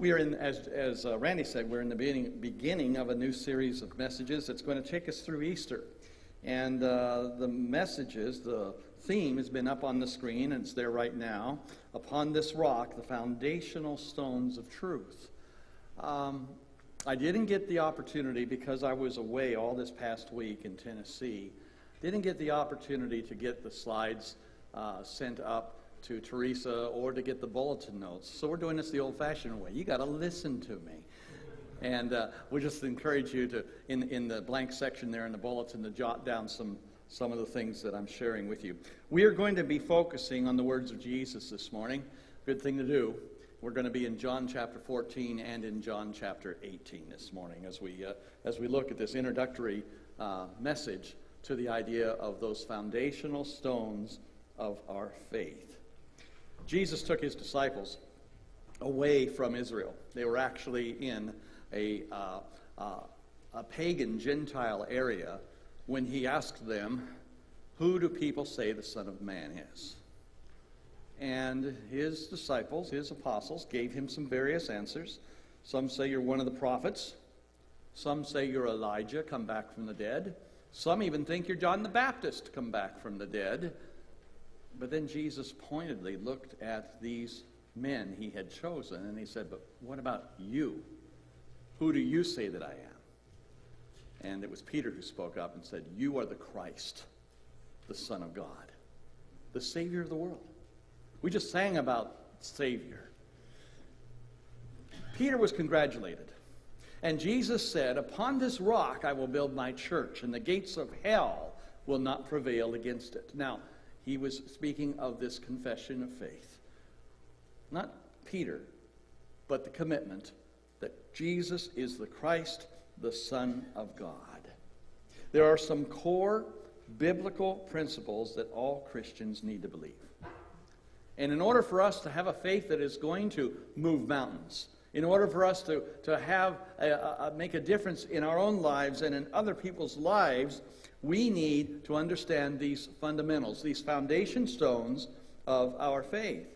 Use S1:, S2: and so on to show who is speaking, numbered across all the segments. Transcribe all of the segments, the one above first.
S1: We are in, as Randy said, we're in the beginning of a new series of messages that's going to take us through Easter. And the messages, the theme has been up on the screen, and it's there right now. Upon this rock, the foundational stones of truth. I didn't get the opportunity, because I was away all this past week in Tennessee, didn't get the opportunity to get the slides sent up to Teresa or to get the bulletin notes. So we're doing this the old-fashioned way. You got to listen to me. And we just encourage you to, in the blank section there in the bulletin, to jot down some of the things that I'm sharing with you. We are going to be focusing on the words of Jesus this morning. Good thing to do. We're going to be in John chapter 14 and in John chapter 18 this morning as we look at this introductory message to the idea of those foundational stones of our faith. Jesus took his disciples away from Israel. They were actually in a pagan Gentile area when he asked them, "Who do people say the Son of Man is?" And his disciples, his apostles, gave him some various answers. Some say you're one of the prophets. Some say you're Elijah, come back from the dead. Some even think you're John the Baptist, come back from the dead. But then Jesus pointedly looked at these men he had chosen, and he said, "But what about you? Who do you say that I am?" And it was Peter who spoke up and said, "You are the Christ, the Son of God, the Savior of the world." We just sang about Savior. Peter was congratulated. And Jesus said, "Upon this rock I will build my church, and the gates of hell will not prevail against it." Now, he was speaking of this confession of faith. Not Peter, but the commitment that Jesus is the Christ, the Son of God. There are some core biblical principles that all Christians need to believe. And in order for us to have a faith that is going to move mountains, in order for us to have make a difference in our own lives and in other people's lives, we need to understand these fundamentals, these foundation stones of our faith.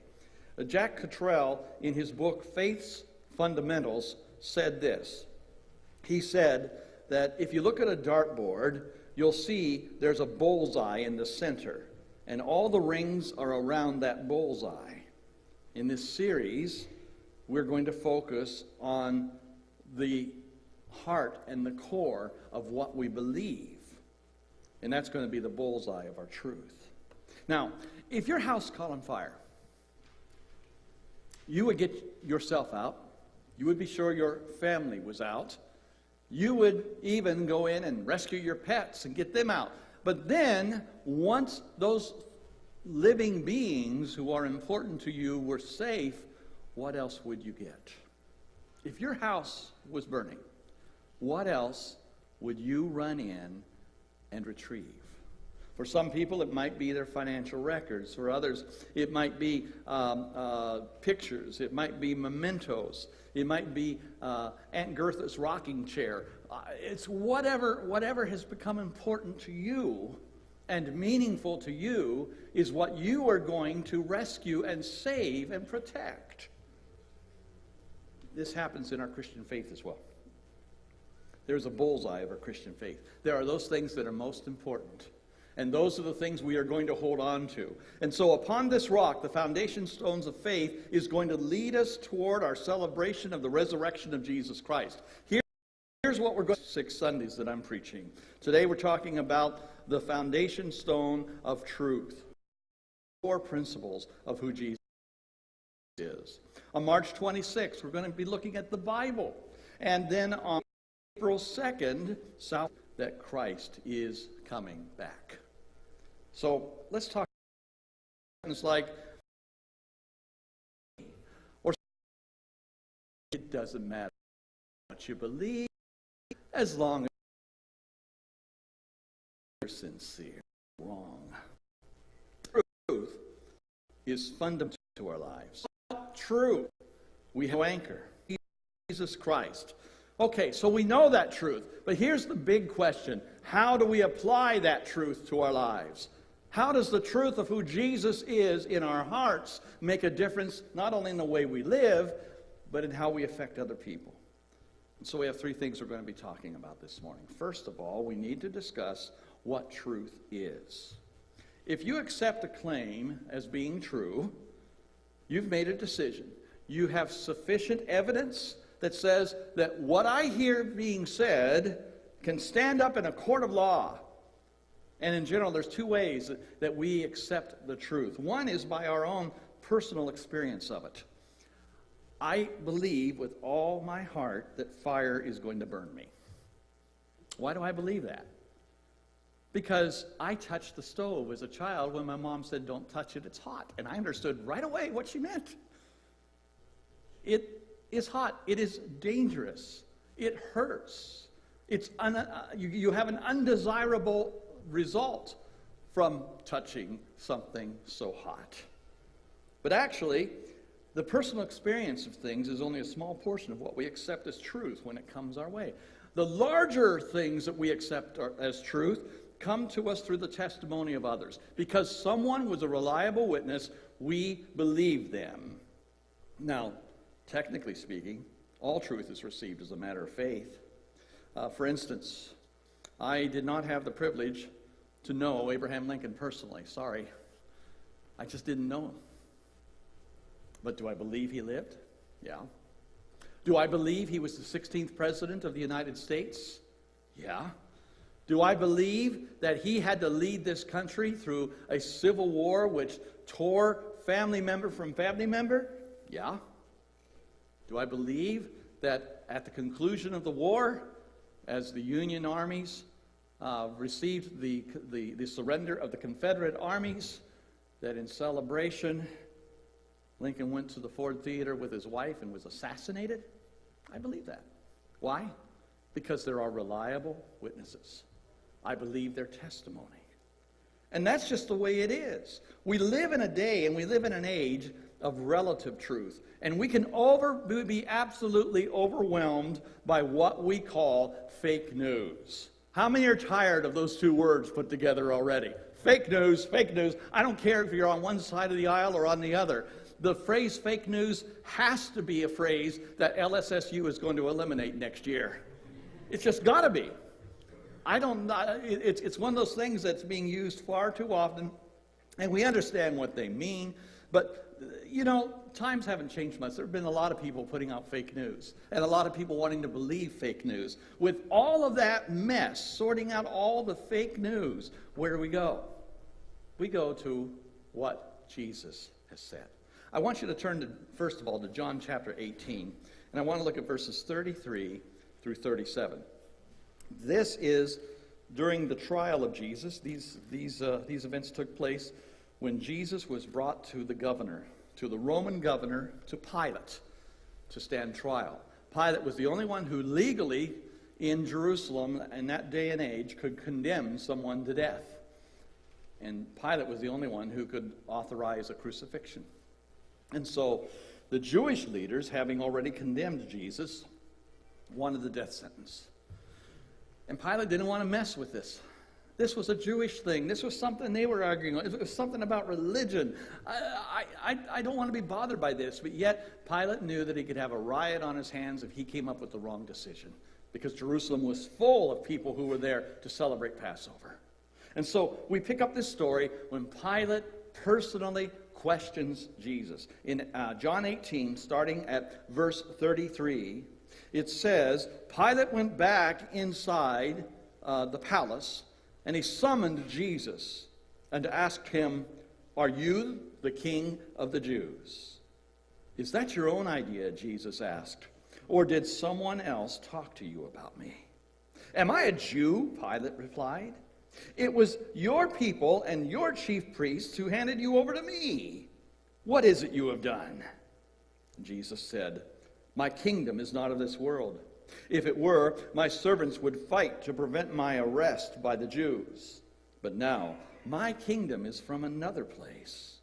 S1: Jack Cottrell, in his book Faith's Fundamentals, said this. He said that if you look at a dartboard, you'll see there's a bullseye in the center, and all the rings are around that bullseye. In this series, we're going to focus on the heart and the core of what we believe. And that's going to be the bullseye of our truth. Now, if your house caught on fire, you would get yourself out. You would be sure your family was out. You would even go in and rescue your pets and get them out. But then, once those living beings who are important to you were safe, what else would you get? If your house was burning, what else would you run in and retrieve? For some people, it might be their financial records. For others, it might be pictures. It might be mementos. It might be Aunt Gertha's rocking chair. It's whatever has become important to you and meaningful to you is what you are going to rescue and save and protect. This happens in our Christian faith as well. There's a bullseye of our Christian faith. There are those things that are most important. And those are the things we are going to hold on to. And so upon this rock, the foundation stones of faith is going to lead us toward our celebration of the resurrection of Jesus Christ. Here's what we're going to 6 Sundays that I'm preaching. Today we're talking about the foundation stone of truth. 4 principles of who Jesus is. On March 26th, we're going to be looking at the Bible. And then on April 2nd, that Christ is coming back. So let's talk things like, or it doesn't matter what you believe as long as you're sincere. Wrong. Truth is fundamental to our lives. Truth. We have no anchor. Jesus Christ. Okay, so we know that truth, but here's the big question. How do we apply that truth to our lives? How does the truth of who Jesus is in our hearts make a difference not only in the way we live, but in how we affect other people. And so we have three things we're going to be talking about this morning. First of all, we need to discuss what truth is. If you accept a claim as being true, you've made a decision. You have sufficient evidence that says that what I hear being said can stand up in a court of law. And in general, there's two ways that we accept the truth. One is by our own personal experience of it. I believe with all my heart that fire is going to burn me. Why do I believe that? Because I touched the stove as a child when my mom said, "Don't touch it, it's hot." And I understood right away what she meant. It is hot. It is dangerous. It hurts. You have an undesirable result from touching something so hot. But actually, the personal experience of things is only a small portion of what we accept as truth when it comes our way. The larger things that we accept as truth come to us through the testimony of others. Because someone was a reliable witness, we believe them. Now, technically speaking, all truth is received as a matter of faith. For instance, I did not have the privilege to know Abraham Lincoln personally. Sorry. I just didn't know him. But do I believe he lived? Yeah. Do I believe he was the 16th president of the United States? Yeah. Do I believe that he had to lead this country through a civil war which tore family member from family member? Yeah. Do I believe that at the conclusion of the war, as the Union armies received the surrender of the Confederate armies, that in celebration, Lincoln went to the Ford Theater with his wife and was assassinated? I believe that. Why? Because there are reliable witnesses. I believe their testimony. And that's just the way it is. We live in a day and we live in an age of relative truth. And we can be absolutely overwhelmed by what we call fake news. How many are tired of those two words put together already? Fake news, fake news. I don't care if you're on one side of the aisle or on the other. The phrase fake news has to be a phrase that LSSU is going to eliminate next year. It's just got to be. It's one of those things that's being used far too often, and we understand what they mean, but, times haven't changed much. There have been a lot of people putting out fake news, and a lot of people wanting to believe fake news. With all of that mess, sorting out all the fake news, where do we go? We go to what Jesus has said. I want you to turn, first of all, to John chapter 18, and I want to look at verses 33 through 37. This is during the trial of Jesus. These events took place when Jesus was brought to the governor, to the Roman governor, to Pilate, to stand trial. Pilate was the only one who legally in Jerusalem in that day and age could condemn someone to death. And Pilate was the only one who could authorize a crucifixion. And so the Jewish leaders, having already condemned Jesus, wanted the death sentence. And Pilate didn't want to mess with this. This was a Jewish thing. This was something they were arguing on. It was something about religion. I don't want to be bothered by this. But yet Pilate knew that he could have a riot on his hands if he came up with the wrong decision, because Jerusalem was full of people who were there to celebrate Passover. And so we pick up this story when Pilate personally questions Jesus. In John 18, starting at verse 33, it says, Pilate went back inside the palace, and he summoned Jesus and asked him, "Are you the king of the Jews?" "Is that your own idea?" Jesus asked. "Or did someone else talk to you about me?" "Am I a Jew?" Pilate replied. "It was your people and your chief priests who handed you over to me. What is it you have done?" Jesus said, "My kingdom is not of this world. If it were, my servants would fight to prevent my arrest by the Jews. But now, my kingdom is from another place."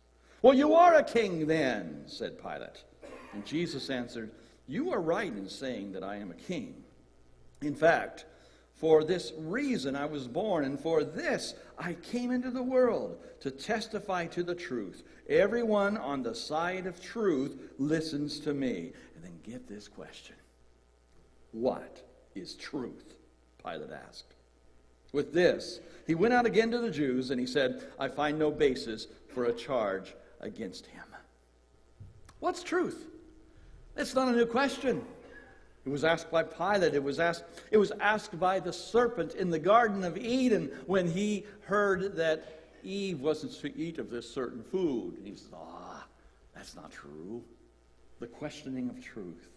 S1: "Well, you are a king then," said Pilate. And Jesus answered, "You are right in saying that I am a king. In fact, for this reason I was born, and for this I came into the world, to testify to the truth. Everyone on the side of truth listens to me." And then get this question. What is truth? Pilate asked. With this, he went out again to the Jews and he said, I find no basis for a charge against him. What's truth? It's not a new question. It was asked by Pilate. It was asked by the serpent in the Garden of Eden when he heard that Eve wasn't to eat of this certain food. And he said, that's not true. The questioning of truth.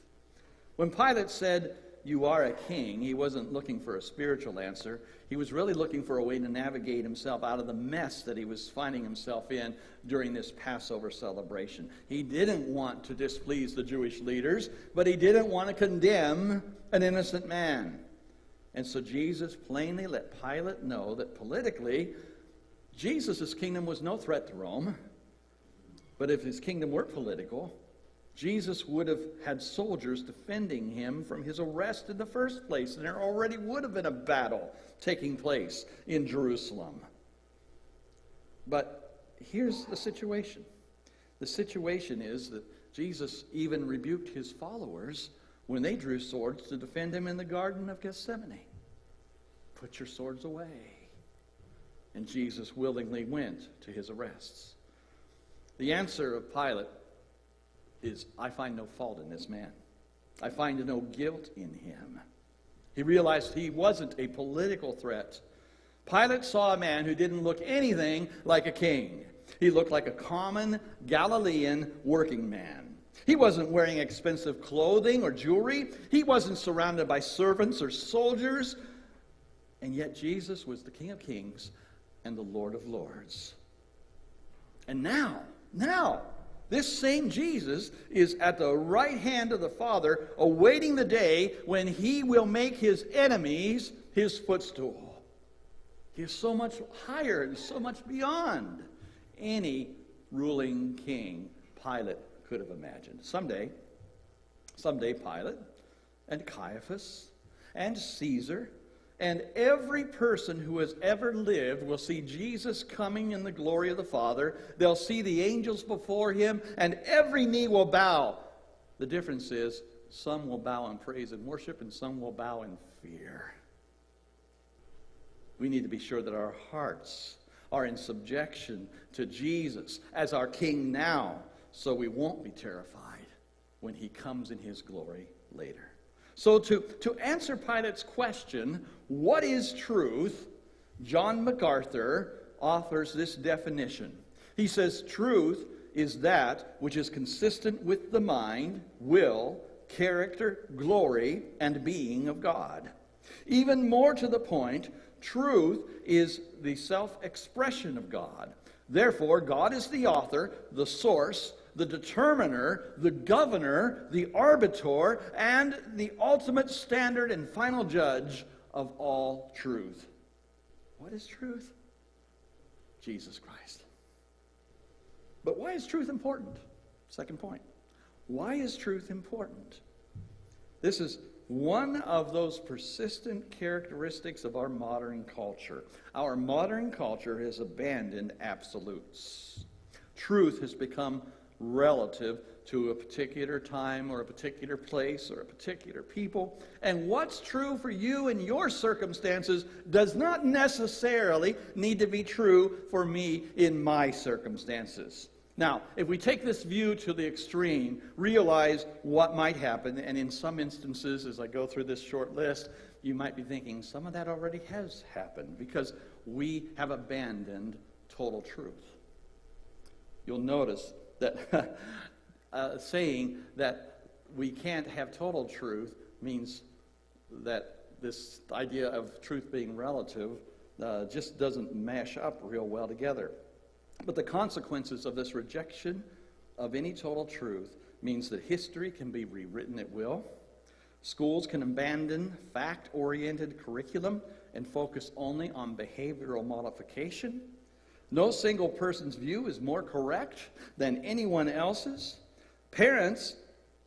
S1: When Pilate said, you are a king, he wasn't looking for a spiritual answer. He was really looking for a way to navigate himself out of the mess that he was finding himself in during this Passover celebration. He didn't want to displease the Jewish leaders, but he didn't want to condemn an innocent man. And so Jesus plainly let Pilate know that politically, Jesus' kingdom was no threat to Rome. But if his kingdom were political, Jesus would have had soldiers defending him from his arrest in the first place, and there already would have been a battle taking place in Jerusalem. But here's the situation. The situation is that Jesus even rebuked his followers when they drew swords to defend him in the Garden of Gethsemane. Put your swords away. And Jesus willingly went to his arrests. The answer of Pilate is, I find no fault in this man. I find no guilt in him. He realized he wasn't a political threat. Pilate saw a man who didn't look anything like a king. He looked like a common Galilean working man. He wasn't wearing expensive clothing or jewelry. He wasn't surrounded by servants or soldiers. And yet Jesus was the King of Kings and the Lord of Lords. And now, this same Jesus is at the right hand of the Father, awaiting the day when he will make his enemies his footstool. He is so much higher and so much beyond any ruling king Pilate could have imagined. Someday Pilate and Caiaphas and Caesar and every person who has ever lived will see Jesus coming in the glory of the Father. They'll see the angels before him, and every knee will bow. The difference is, some will bow in praise and worship, and some will bow in fear. We need to be sure that our hearts are in subjection to Jesus as our King now, so we won't be terrified when he comes in his glory later. So to answer Pilate's question, what is truth? John MacArthur offers this definition. He says, truth is that which is consistent with the mind, will, character, glory, and being of God. Even more to the point, truth is the self-expression of God. Therefore, God is the author, the source, the determiner, the governor, the arbiter, and the ultimate standard and final judge of all truth. What is truth? Jesus Christ. But why is truth important? Second point. Why is truth important? This is one of those persistent characteristics of our modern culture. Our modern culture has abandoned absolutes. Truth has become relative to a particular time or a particular place or a particular people. And what's true for you in your circumstances does not necessarily need to be true for me in my circumstances. Now, if we take this view to the extreme, realize what might happen, and in some instances, as I go through this short list, you might be thinking some of that already has happened because we have abandoned total truth. You'll notice that saying that we can't have total truth means that this idea of truth being relative just doesn't mash up real well together. But the consequences of this rejection of any total truth means that history can be rewritten at will. Schools can abandon fact-oriented curriculum and focus only on behavioral modification. No single person's view is more correct than anyone else's. Parents'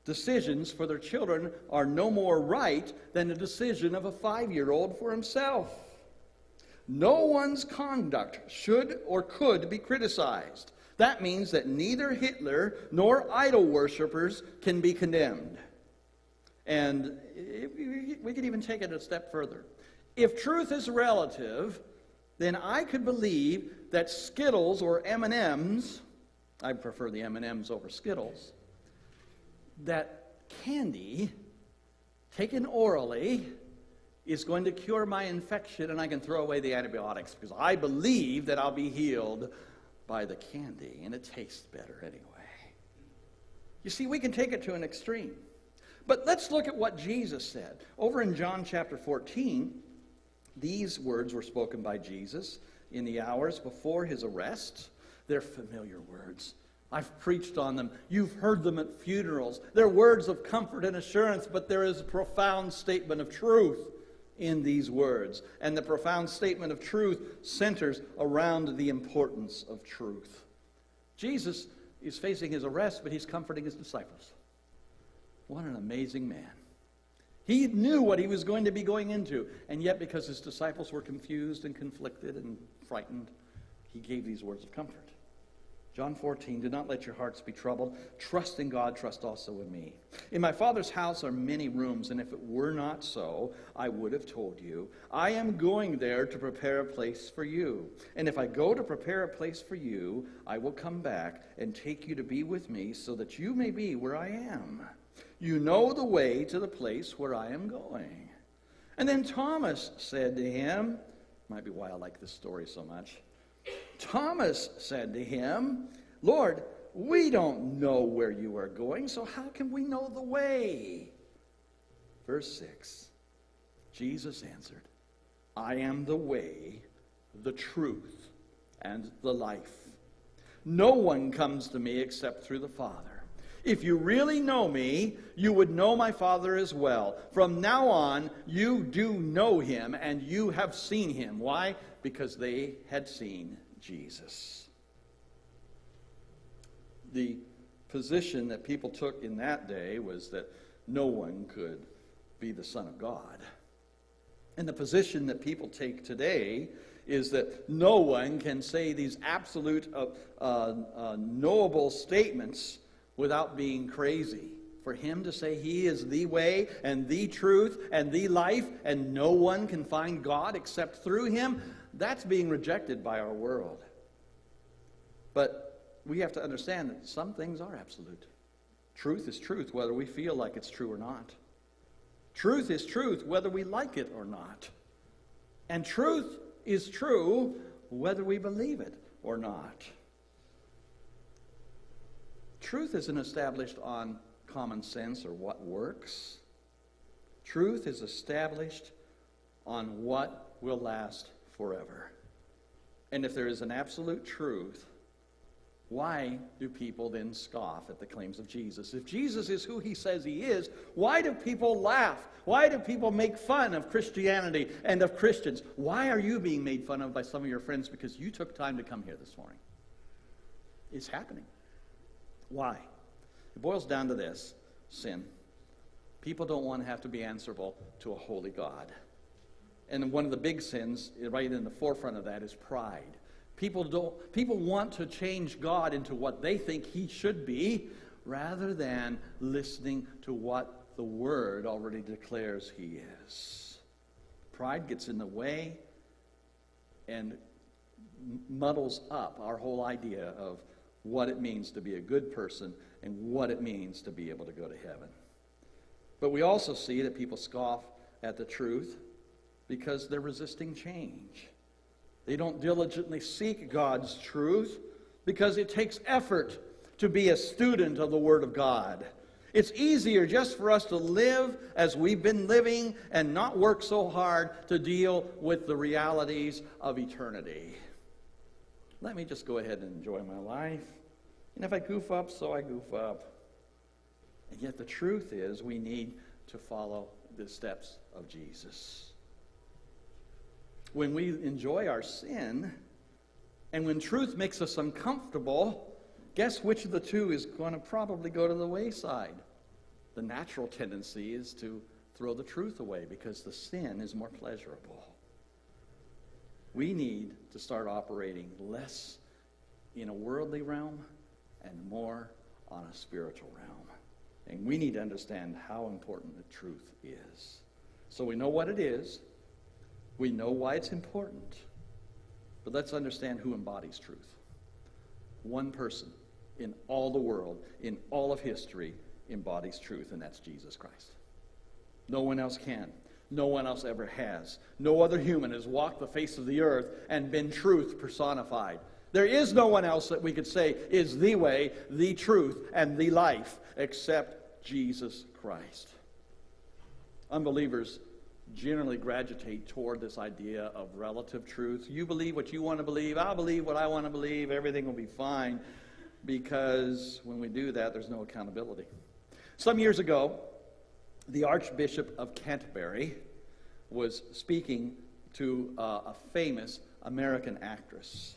S1: decisions for their children are no more right than the decision of a 5-year-old for himself. No one's conduct should or could be criticized. That means that neither Hitler nor idol worshippers can be condemned. And we could even take it a step further. If truth is relative, then I could believe that Skittles or M&Ms, I prefer the M&Ms over Skittles, that candy taken orally is going to cure my infection and I can throw away the antibiotics because I believe that I'll be healed by the candy and it tastes better anyway. You see, we can take it to an extreme. But let's look at what Jesus said. Over in John chapter 14, these words were spoken by Jesus in the hours before his arrest. They're familiar words. I've preached on them. You've heard them at funerals. They're words of comfort and assurance, but there is a profound statement of truth in these words. And the profound statement of truth centers around the importance of truth. Jesus is facing his arrest, but he's comforting his disciples. What an amazing man. He knew what he was going to be going into, and yet because his disciples were confused and conflicted and frightened, he gave these words of comfort. John 14, do not let your hearts be troubled. Trust in God, trust also in me. In my Father's house are many rooms, and if it were not so, I would have told you. I am going there to prepare a place for you. And if I go to prepare a place for you, I will come back and take you to be with me so that you may be where I am. You know the way to the place where I am going. And then Thomas said to him, might be why I like this story so much. Thomas said to him, Lord, we don't know where you are going, so how can we know the way? Verse 6, Jesus answered, I am the way, the truth, and the life. No one comes to me except through the Father. If you really know me, you would know my Father as well. From now on, you do know him, and you have seen him. Why? Because they had seen Jesus. The position that people took in that day was that no one could be the Son of God. And the position that people take today is that no one can say these absolute knowable statements without being crazy. For him to say he is the way and the truth and the life and no one can find God except through him, that's being rejected by our world. But we have to understand that some things are absolute. Truth is truth whether we feel like it's true or not. Truth is truth whether we like it or not. And truth is true whether we believe it or not. Truth isn't established on common sense or what works. Truth is established on what will last forever. And if there is an absolute truth, why do people then scoff at the claims of Jesus? If Jesus is who he says he is, why do people laugh? Why do people make fun of Christianity and of Christians? Why are you being made fun of by some of your friends because you took time to come here this morning? It's happening. Why? It boils down to this: sin. People don't want to have to be answerable to a holy God. And one of the big sins, right in the forefront of that, is pride. People want to change God into what they think he should be, rather than listening to what the Word already declares he is. Pride gets in the way and muddles up our whole idea of what it means to be a good person and what it means to be able to go to heaven. But we also see that people scoff at the truth because they're resisting change. They don't diligently seek God's truth because it takes effort to be a student of the Word of God. It's easier just for us to live as we've been living and not work so hard to deal with the realities of eternity. Let me just go ahead and enjoy my life. And if I goof up, so I goof up. And yet the truth is we need to follow the steps of Jesus. When we enjoy our sin, and when truth makes us uncomfortable, guess which of the two is going to probably go to the wayside? The natural tendency is to throw the truth away because the sin is more pleasurable. We need to start operating less in a worldly realm and more on a spiritual realm. And we need to understand how important the truth is. So we know what it is. We know why it's important. But let's understand who embodies truth. One person in all the world, in all of history, embodies truth, and that's Jesus Christ. No one else can. No one else ever has. No other human has walked the face of the earth and been truth personified. There is no one else that we could say is the way, the truth, and the life except Jesus Christ. Unbelievers generally gravitate toward this idea of relative truth. You believe what you want to believe. I'll believe what I want to believe. Everything will be fine. Because when we do that, there's no accountability. Some years ago, the Archbishop of Canterbury was speaking to a famous American actress.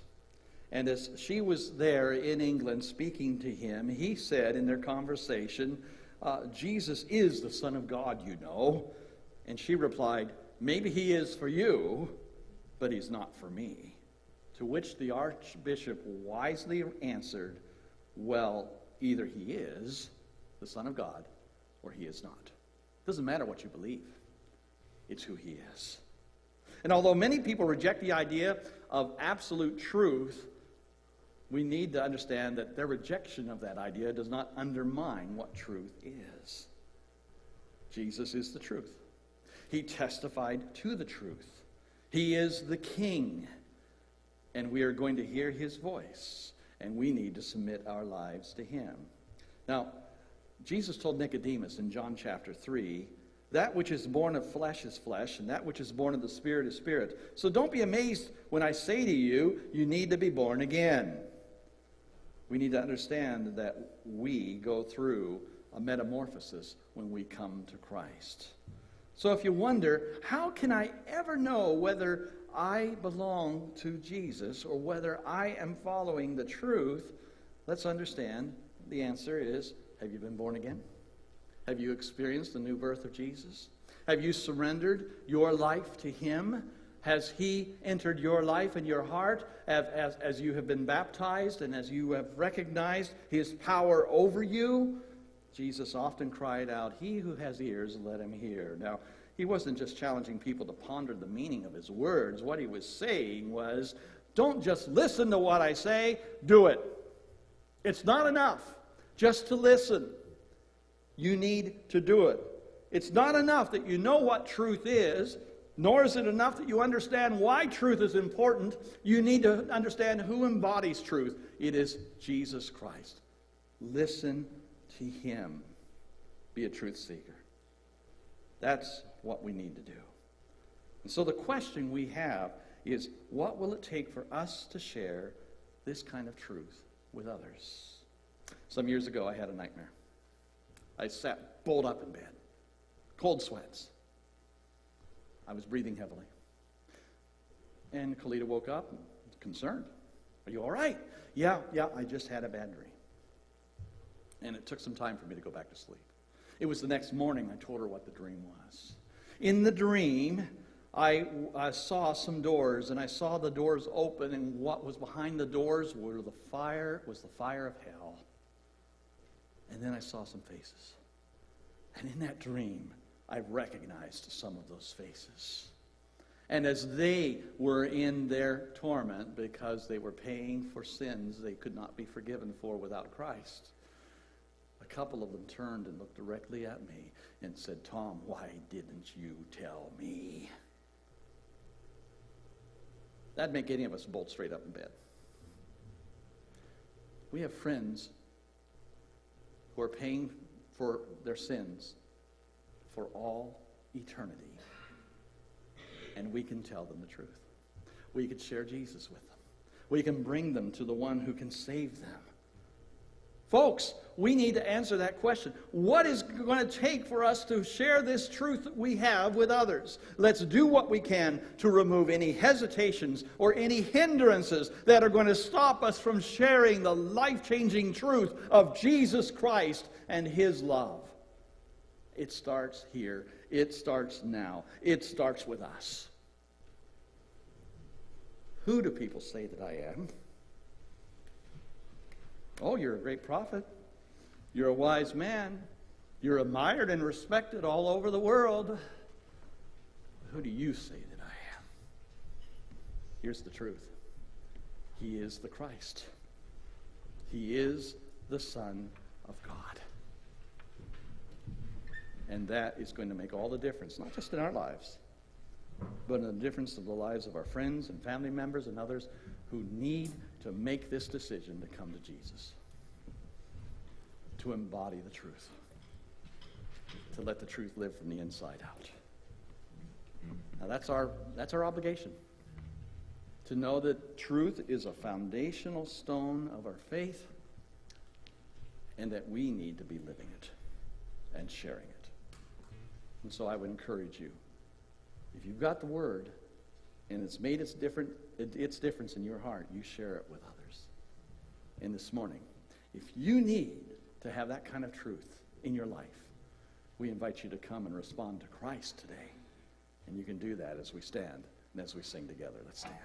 S1: And as she was there in England speaking to him, he said in their conversation, Jesus is the Son of God, you know. And she replied, maybe he is for you, but he's not for me. To which the Archbishop wisely answered, well, either he is the Son of God or he is not. It doesn't matter what you believe. It's who he is. And although many people reject the idea of absolute truth, we need to understand that their rejection of that idea does not undermine what truth is. Jesus is the truth. He testified to the truth. He is the King. And we are going to hear his voice. And we need to submit our lives to him. Now, Jesus told Nicodemus in John chapter 3, that which is born of flesh is flesh, and that which is born of the Spirit is spirit. So don't be amazed when I say to you, you need to be born again. We need to understand that we go through a metamorphosis when we come to Christ. So if you wonder, how can I ever know whether I belong to Jesus or whether I am following the truth? Let's understand the answer is, have you been born again? Have you experienced the new birth of Jesus? Have you surrendered your life to him? Has he entered your life and your heart as you have been baptized and as you have recognized his power over you? Jesus often cried out, he who has ears, let him hear. Now, he wasn't just challenging people to ponder the meaning of his words. What he was saying was, don't just listen to what I say, do it. It's not enough just to listen. You need to do it. It's not enough that you know what truth is, nor is it enough that you understand why truth is important. You need to understand who embodies truth. It is Jesus Christ. Listen to him. Be a truth seeker. That's what we need to do. And so the question we have is, what will it take for us to share this kind of truth with others? Some years ago, I had a nightmare. I sat bolt up in bed, cold sweats. I was breathing heavily. And Kalita woke up concerned. Are you all right? Yeah, I just had a bad dream. And it took some time for me to go back to sleep. It was the next morning I told her what the dream was. In the dream, I saw some doors, and I saw the doors open, and what was behind the doors was the fire of hell. And then I saw some faces. And in that dream, I recognized some of those faces. And as they were in their torment because they were paying for sins they could not be forgiven for without Christ, a couple of them turned and looked directly at me and said, Tom, why didn't you tell me? That'd make any of us bolt straight up in bed. We have friends who are paying for their sins for all eternity. And we can tell them the truth. We can share Jesus with them. We can bring them to the one who can save them. Folks, we need to answer that question. What is going to take for us to share this truth that we have with others? Let's do what we can to remove any hesitations or any hindrances that are going to stop us from sharing the life-changing truth of Jesus Christ and his love. It starts here. It starts now. It starts with us. Who do people say that I am? Oh, you're a great prophet. You're a wise man. You're admired and respected all over the world. Who do you say that I am? Here's the truth. He is the Christ. He is the Son of God. And that is going to make all the difference, not just in our lives, but in the difference of the lives of our friends and family members and others who need to make this decision to come to Jesus, to embody the truth, to let the truth live from the inside out. Now that's our obligation, to know that truth is a foundational stone of our faith and that we need to be living it and sharing it. And so I would encourage you, if you've got the Word and it's made its difference in your heart, you share it with others. And this morning, if you need to have that kind of truth in your life, we invite you to come and respond to Christ today. And you can do that as we stand and as we sing together. Let's stand.